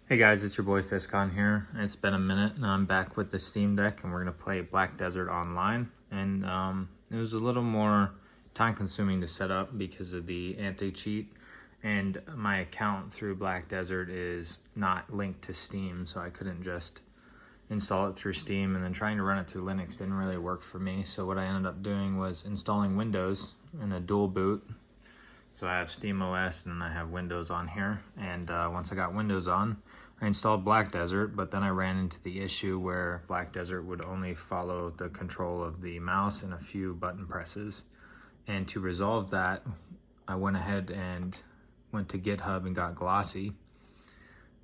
Hey guys, it's your boy Fiscon here. It's been a minute and I'm back with the Steam Deck and we're going to play Black Desert online. And it was a little more time consuming to set up because of the anti-cheat. And my account through Black Desert is not linked to Steam, so I couldn't just install it through Steam, and then trying to run it through Linux didn't really work for me. So what I ended up doing was installing Windows in a dual boot. So I have Steam OS and then I have Windows on here. And once I got Windows on, I installed Black Desert, but then I ran into the issue where Black Desert would only follow the control of the mouse and a few button presses. And to resolve that, I went ahead and went to GitHub and got GlosSI.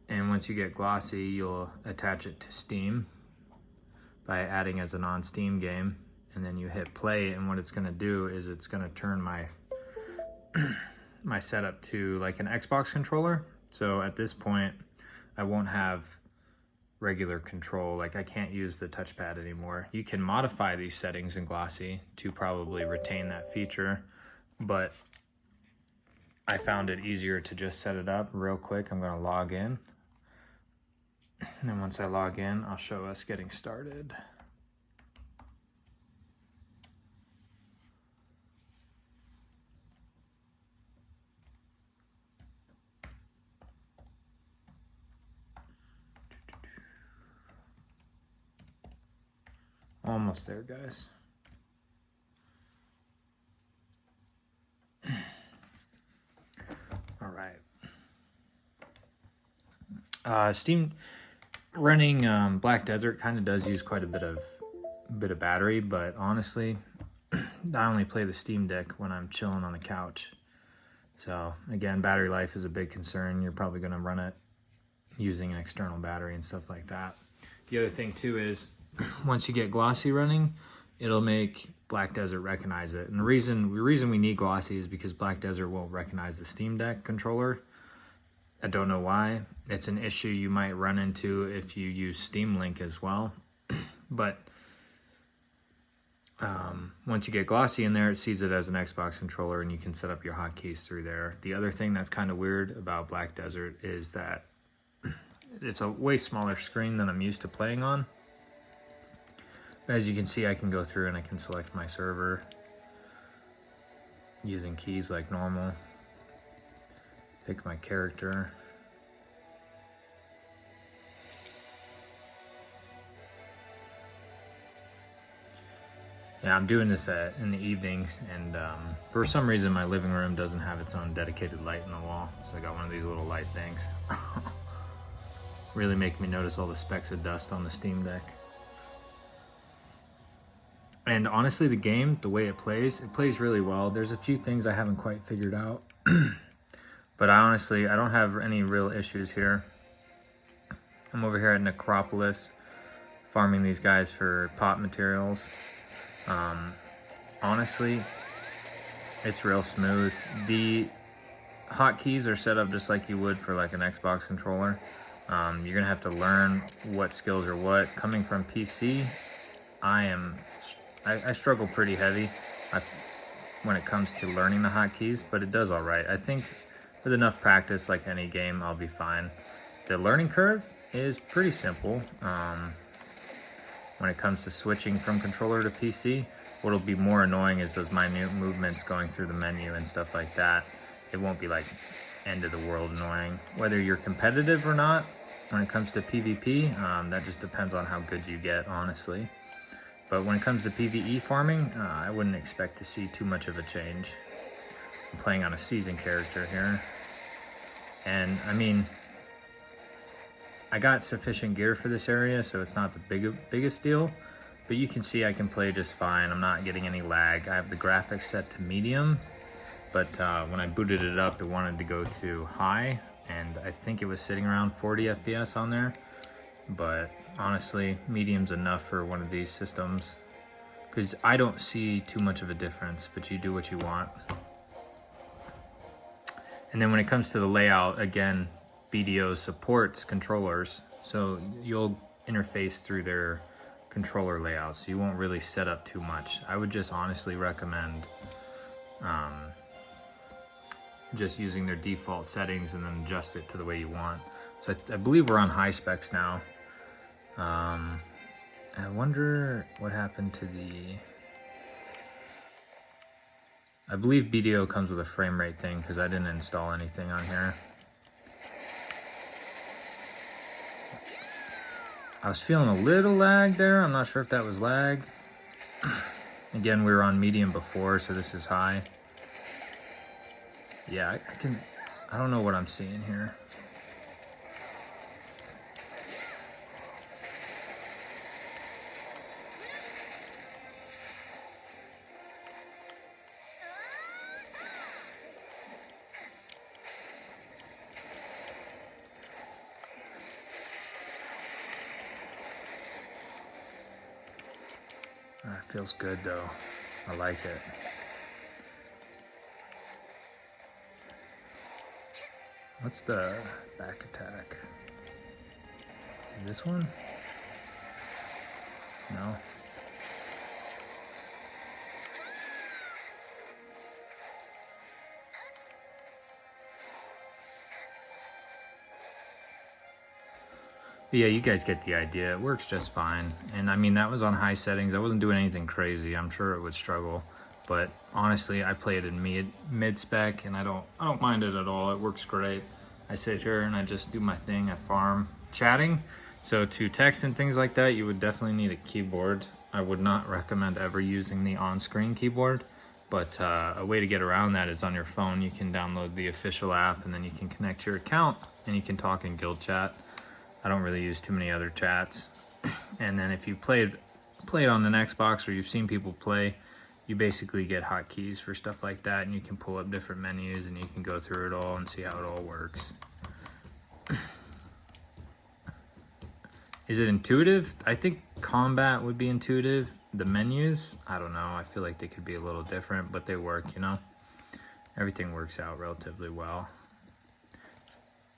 And once you get GlosSI, you'll attach it to Steam by adding as a non-Steam game. And then you hit play, and what it's gonna do is it's gonna turn my my setup to like an Xbox controller. So at this point, I won't have regular control. Like I can't use the touchpad anymore. You can modify these settings in GlosSI to probably retain that feature, but I found it easier to just set it up real quick. I'm gonna log in. And then once I log in, I'll show us getting started. Almost there, guys. All right. Steam running Black Desert kind of does use quite a bit of battery, but honestly, I only play the Steam Deck when I'm chilling on the couch. So again, battery life is a big concern. You're probably going to run it using an external battery and stuff like that. The other thing too is, once you get GlosSI running, it'll make Black Desert recognize it. And the reason we need GlosSI is because Black Desert won't recognize the Steam Deck controller. I don't know why. It's an issue you might run into if you use Steam Link as well. But once you get GlosSI in there, it sees it as an Xbox controller and you can set up your hotkeys through there. The other thing that's kind of weird about Black Desert is that it's a way smaller screen than I'm used to playing on. As you can see, I can go through and I can select my server using keys like normal. Pick my character. Yeah, I'm doing this in the evenings, and for some reason my living room doesn't have its own dedicated light in the wall, so I got one of these little light things. Really make me notice all the specks of dust on the Steam Deck. And honestly, the game, the way it plays really well. There's a few things I haven't quite figured out. But I don't have any real issues here. I'm over here at Necropolis, farming these guys for pot materials. Honestly, it's real smooth. The hotkeys are set up just like you would for like an Xbox controller. You're gonna have to learn what skills are what. Coming from PC, I struggle pretty heavy when it comes to learning the hotkeys, but it does all right. I think with enough practice, like any game, I'll be fine. The learning curve is pretty simple. When it comes to switching from controller to PC, what'll be more annoying is those minute movements going through the menu and stuff like that. It won't be like end of the world annoying. Whether you're competitive or not, when it comes to PvP, that just depends on how good you get, honestly. But when it comes to PvE farming, I wouldn't expect to see too much of a change. I'm playing on a seasoned character here. And I mean, I got sufficient gear for this area, so it's not the biggest deal. But you can see I can play just fine. I'm not getting any lag. I have the graphics set to medium, but when I booted it up, it wanted to go to high, and I think it was sitting around 40 FPS on there. But honestly, medium's enough for one of these systems, because I don't see too much of a difference, but you do what you want. And then when it comes to the layout, again, BDO supports controllers, so you'll interface through their controller layout, so you won't really set up too much. I would just honestly recommend just using their default settings and then adjust it to the way you want. So I believe we're on high specs now. I wonder what happened to the... I believe BDO comes with a frame rate thing because I didn't install anything on here. I was feeling a little lag there. I'm not sure if that was lag. Again, we were on medium before, so this is high. Yeah, I don't know what I'm seeing here. It feels good though. I like it. What's the back attack? This one? No. But yeah, you guys get the idea. It works just fine. And I mean, that was on high settings. I wasn't doing anything crazy. I'm sure it would struggle. But honestly, I play it in mid spec and I don't mind it at all. It works great. I sit here and I just do my thing. I farm. Chatting. So to text and things like that, you would definitely need a keyboard. I would not recommend ever using the on-screen keyboard. But a way to get around that is on your phone. You can download the official app and then you can connect your account and you can talk in guild chat. I don't really use too many other chats. And then if you play it on an Xbox or you've seen people play, you basically get hotkeys for stuff like that and you can pull up different menus and you can go through it all and see how it all works. Is it intuitive? I think combat would be intuitive. The menus, I don't know. I feel like they could be a little different, but they work, you know? Everything works out relatively well.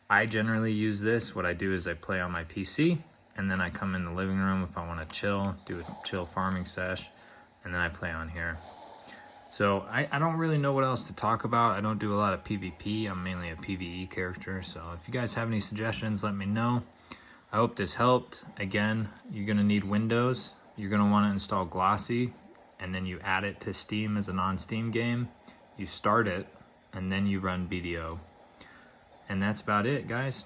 I generally use this. What I do is I play on my PC and then I come in the living room if I want to chill, do a chill farming sesh, and then I play on here. So I don't really know what else to talk about. I don't do a lot of PvP. I'm mainly a PvE character. So if you guys have any suggestions, let me know. I hope this helped. Again, you're going to need Windows. You're going to want to install GlosSI, and then you add it to Steam as a non-Steam game. You start it, and then you run BDO. And that's about it, guys.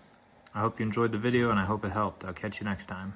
I hope you enjoyed the video and I hope it helped. I'll catch you next time.